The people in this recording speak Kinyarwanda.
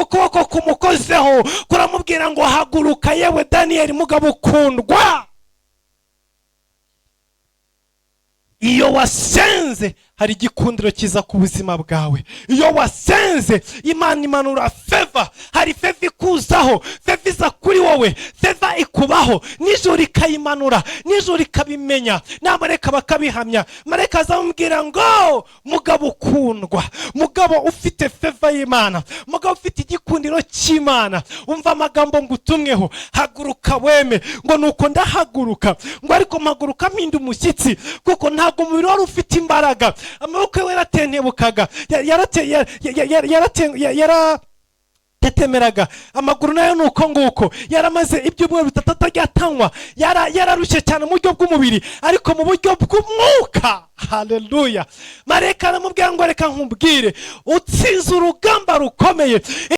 ukuboko kumukozeho kuramubwira ngo haguruka yewe Daniyeli mugabo ukundwa. Iyo wasenze hari igikundiro kiza ku buzima bwawe. Iyo wasenze Imana imanura favor, hari favor ikuzaho, favor iza kuri wowe, favor ikubaho, nijoro ikayimanura, nijoro ikabimenya, n'amareka bakabihamya. Mareka azamubwira ngo mugabo ukundwa, mugabo ufite favor y'Imana, mugabo ufite igikundiro cy'Imana, umva amagambo ngutumweho, haguruka weme. Ngo nuko ndahaguruka, ngo ariko mpaguruka mpinda umushyitsi, kuko ntabwo umubiri wari ufite imbaraga, amaboko we yaratentebukaga, yatemeraga, amaguru nayo nuko nguko, yaramaze ibyumweru bitatu atajyatanywa, yararushye cyane mu buryo bw'umubiri, ariko mu buryo bw'umwuka. Haleluya. Mareka aramubwira ngo reka nkubwire, utsinze urugamba rukomeye.